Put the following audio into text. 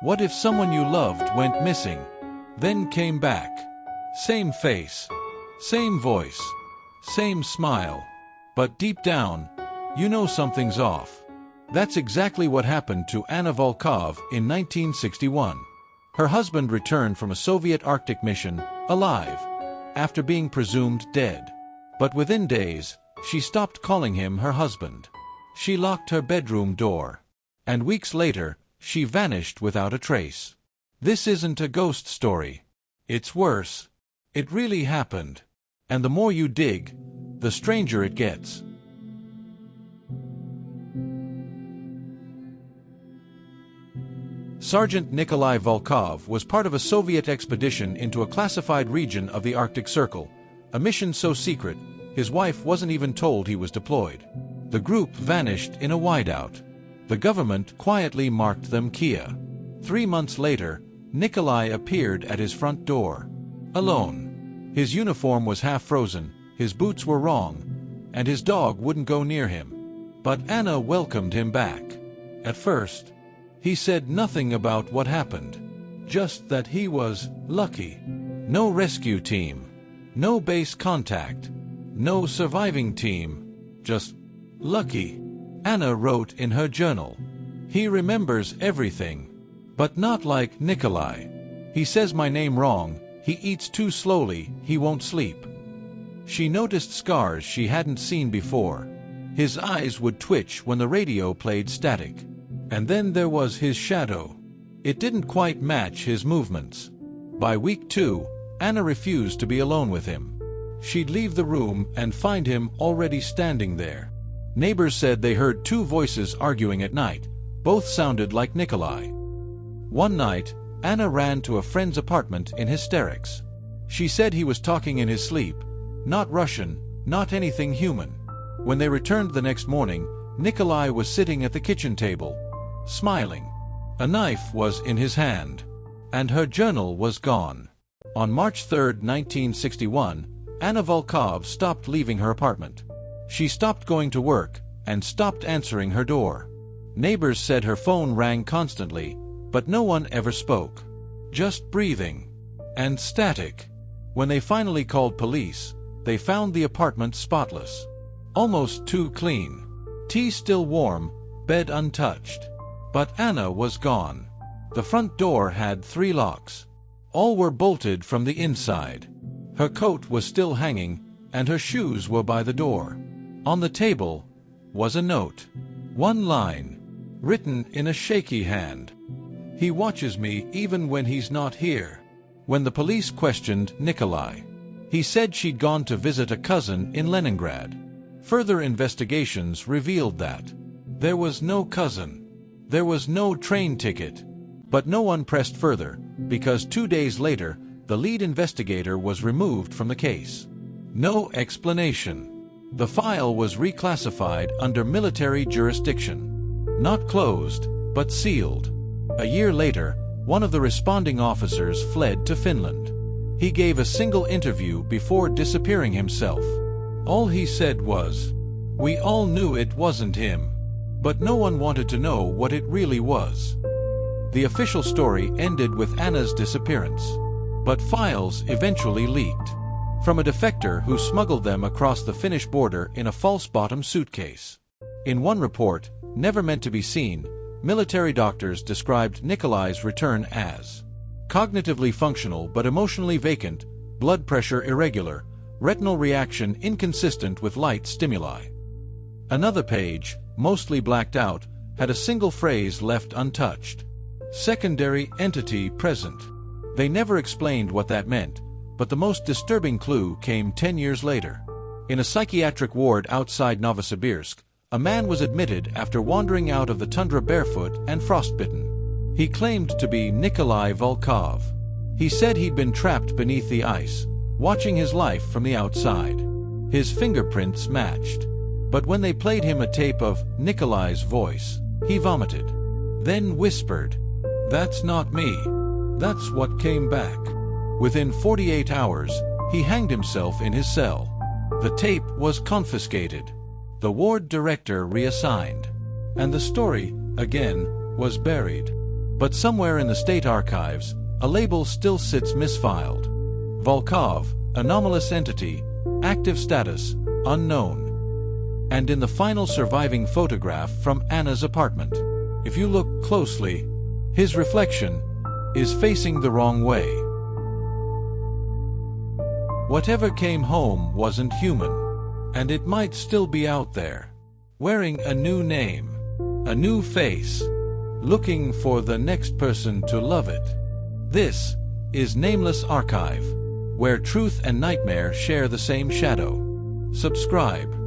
What if someone you loved went missing, then came back? Same face, same voice, same smile. But deep down, you know something's off. That's exactly what happened to Anna Volkov in 1961. Her husband returned from a Soviet Arctic mission, alive, after being presumed dead. But within days, she stopped calling him her husband. She locked her bedroom door. And weeks later, she vanished without a trace. This isn't a ghost story. It's worse. It really happened. And the more you dig, the stranger it gets. Sergeant Nikolai Volkov was part of a Soviet expedition into a classified region of the Arctic Circle, a mission so secret, his wife wasn't even told he was deployed. The group vanished in a whiteout. The government quietly marked them Kia. 3 months later, Nikolai appeared at his front door. Alone. His uniform was half frozen, his boots were wrong, and his dog wouldn't go near him. But Anna welcomed him back. At first, he said nothing about what happened. Just that he was lucky. No rescue team. No base contact. No surviving team. Just lucky. Anna wrote in her journal. He remembers everything. But not like Nikolai. He says my name wrong, he eats too slowly, he won't sleep. She noticed scars she hadn't seen before. His eyes would twitch when the radio played static. And then there was his shadow. It didn't quite match his movements. By week 2, Anna refused to be alone with him. She'd leave the room and find him already standing there. Neighbors said they heard 2 voices arguing at night. Both sounded like Nikolai. One night, Anna ran to a friend's apartment in hysterics. She said he was talking in his sleep. Not Russian, not anything human. When they returned the next morning, Nikolai was sitting at the kitchen table, smiling. A knife was in his hand. And her journal was gone. On March 3, 1961, Anna Volkov stopped leaving her apartment. She stopped going to work and stopped answering her door. Neighbors said her phone rang constantly, but no one ever spoke. Just breathing. And static. When they finally called police, they found the apartment spotless. Almost too clean. Tea still warm, bed untouched. But Anna was gone. The front door had 3 locks. All were bolted from the inside. Her coat was still hanging, and her shoes were by the door. On the table was a note. 1 line, written in a shaky hand. He watches me even when he's not here. When the police questioned Nikolai, he said she'd gone to visit a cousin in Leningrad. Further investigations revealed that there was no cousin. There was no train ticket. But no one pressed further, because 2 days later, the lead investigator was removed from the case. No explanation. The file was reclassified under military jurisdiction. Not closed, but sealed. A year later, one of the responding officers fled to Finland. He gave a single interview before disappearing himself. All he said was, "We all knew it wasn't him." But no one wanted to know what it really was. The official story ended with Anna's disappearance. But files eventually leaked. From a defector who smuggled them across the Finnish border in a false-bottom suitcase. In one report, never meant to be seen, military doctors described Nikolai's return as cognitively functional but emotionally vacant, blood pressure irregular, retinal reaction inconsistent with light stimuli. Another page, mostly blacked out, had a single phrase left untouched. Secondary entity present. They never explained what that meant, but the most disturbing clue came 10 years later. In a psychiatric ward outside Novosibirsk, a man was admitted after wandering out of the tundra barefoot and frostbitten. He claimed to be Nikolai Volkov. He said he'd been trapped beneath the ice, watching his life from the outside. His fingerprints matched. But when they played him a tape of Nikolai's voice, he vomited. Then whispered, "That's not me. That's what came back." Within 48 hours, he hanged himself in his cell. The tape was confiscated. The ward director reassigned. And the story, again, was buried. But somewhere in the state archives, a label still sits misfiled. Volkov, anomalous entity, active status, unknown. And in the final surviving photograph from Anna's apartment, if you look closely, his reflection is facing the wrong way. Whatever came home wasn't human, and it might still be out there, wearing a new name, a new face, looking for the next person to love it. This is Nameless Archive, where truth and nightmare share the same shadow. Subscribe.